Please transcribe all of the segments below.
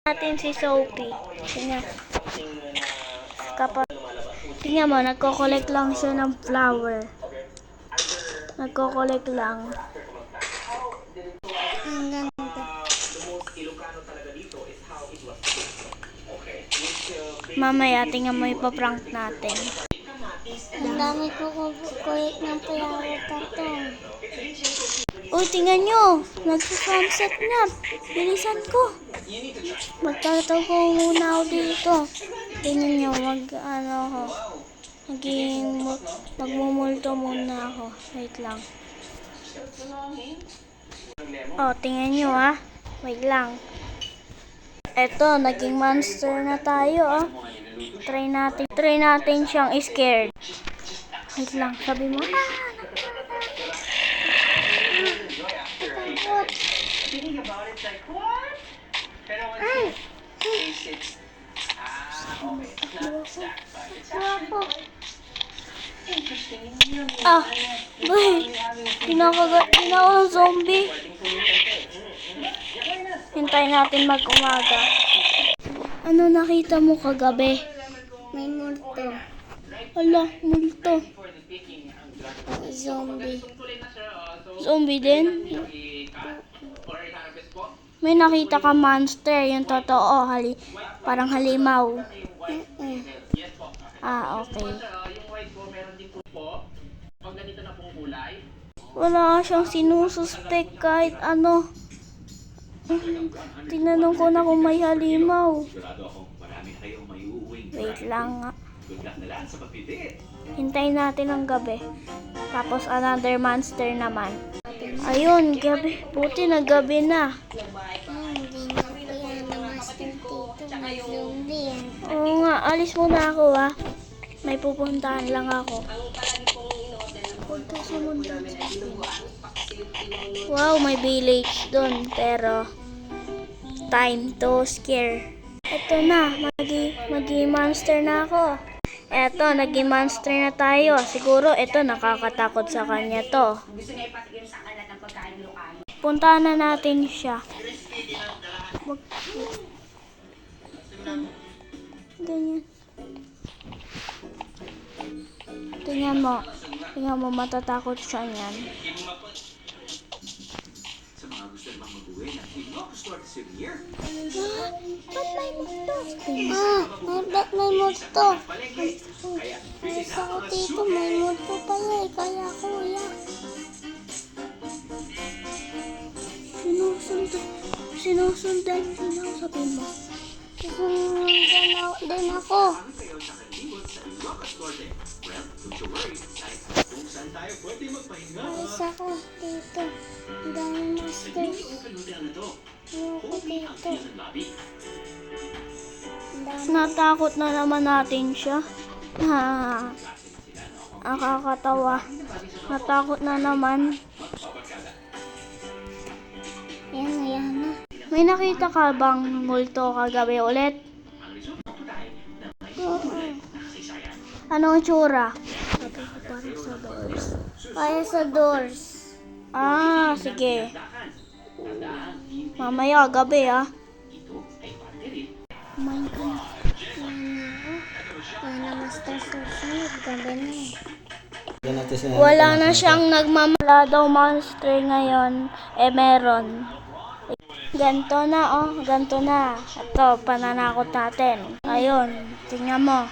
Natin si Sophie. Tingnan mo, nagko-collect lang siya ng flower. Nagko-collect lang. Ang ganda. Mamaya, tingnan mo ipaprank natin. Ang dami ko kulit ng flower pa to. Uy, tingnan nyo. Nagsa-sunset na. Bilisan ko. Magtataw ko muna ako dito. Tingnan nyo, magmumulto muna ako. Wait lang. Oh, tingnan nyo Wait lang. Eto, naging monster na tayo Try natin siyang scared. Wait lang, sabi mo. Boy, kinakagat din ako ng zombie. Hintayin natin mag-umaga. Ano nakita mo kagabi? May multo. Ala, multo. Zombie. Zombie din? May nakita ka monster, yung totoo, parang halimaw. Okay. Wala siyang sinususpect kahit ano. Tinanong ko na kung may halimaw. Wait lang nga. Hintayin natin ang gabi. Tapos another monster naman. Ayun, gabi. Buti na gabi na. Hindi na kaya na master dito. May zombie yan. Oo nga, alis muna ako May pupuntahan lang ako. Punta sa mundo. Wow, may village doon. Pero, time to scare. Ito na, magi-monster na ako. Eto, naging monster na tayo. Siguro, ito, nakakatakot sa kanya to. Puntahan na natin siya. Ganyan. Tingnan mo, matatakot siya niyan. Ba't may multo? Isa ko dito, may multo pala kaya kuya. Sinusundan sabihin mo. Sinusundan din ako. Isa ko dito. Ang dami master. Ayoko dito. Natakot na naman natin siya. Nakakatawa. Natakot na naman. Ayan na. May nakita ka bang multo kagabi ulit? Anong tsura? Kaya sa doors. Sige. Mamaya, gabi Kumain ka na. Kaya na master susunod. Gabi na Wala na siyang nagmamala daw monster ngayon. Meron. Ganto na ganto na. Ito, pananakot natin. Ayun, tingnan mo.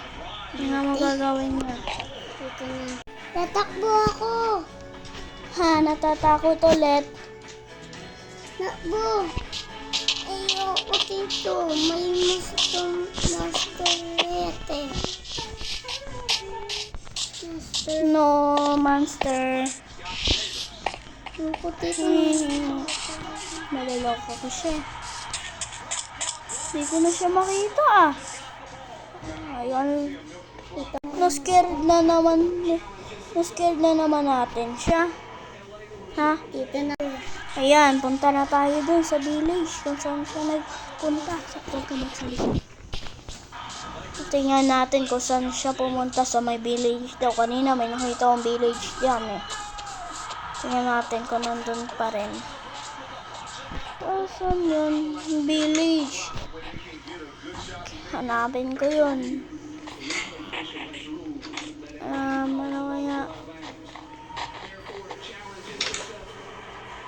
Tingnan mo gagawin niya. Dito na. Tatakbo ako. Natatakot ulit. Takbo. Ayoko dito. May masterete. No, monster. Ayoko dito. Naliloko ko siya. Hindi ko na siya makita Ayun. Na-scared na naman natin siya. Dito na. Ayan, punta na tayo dun sa village. Kung saan siya nagpunta. Sakto ka magsalita. Tingnan natin kung saan siya pumunta sa may village daw. Kanina may nakita akong village dyan Tingnan natin kung nandun pa rin. Saan yun? Village. Hanapin ko yun. Ano kaya?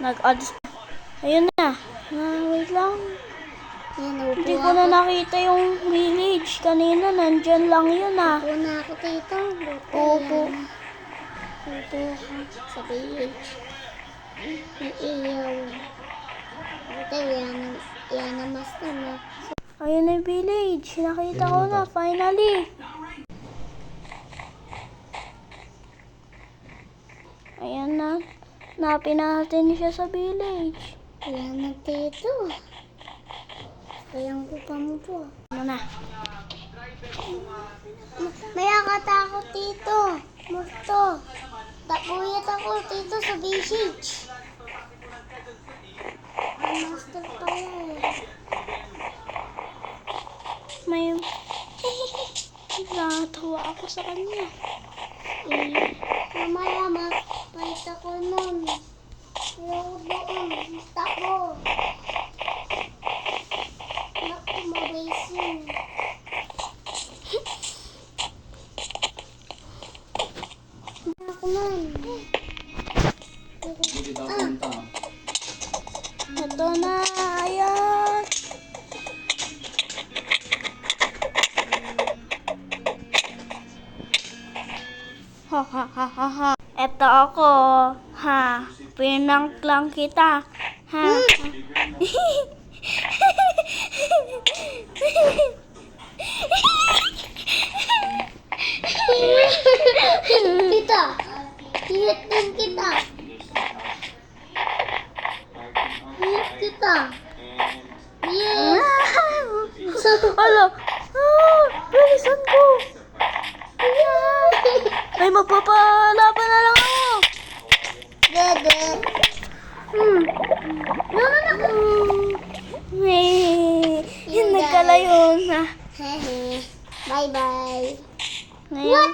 Nag-odds. Ayun na. Wait lang. Yan, upo Hindi ko na nakita yung village. Kanina, nandyan lang yun ah. Upo na ako dito. Opo. Upo ka sa village. Iiyaw. Ito, yan na master na. Ayun na yung village. Nakita ko na, finally. Ayan na. Napin natin siya sa village. Yan na dito. Kayang ko pa mo po. Ano na? May akatakot dito. Musto. Takuyat ako dito sa village. Ang master pala eh. May... Natawa ako sa kanya. Mamaya mapait ako nun. Pero doon, tako. Naku, mabasin. Ako nun. Ito na. Ayan. Ha ha ha ha ha. Ito ako. Ha. Pinank lang kita. Ha. Kita. Hihit din kita. Hihit kita. Yes. Ala. Bilisan ko. Ay, magpapalaban na lang ako. Dede. Naman ako. Nagkalayo na. Hehe. Bye-bye. Ngayon,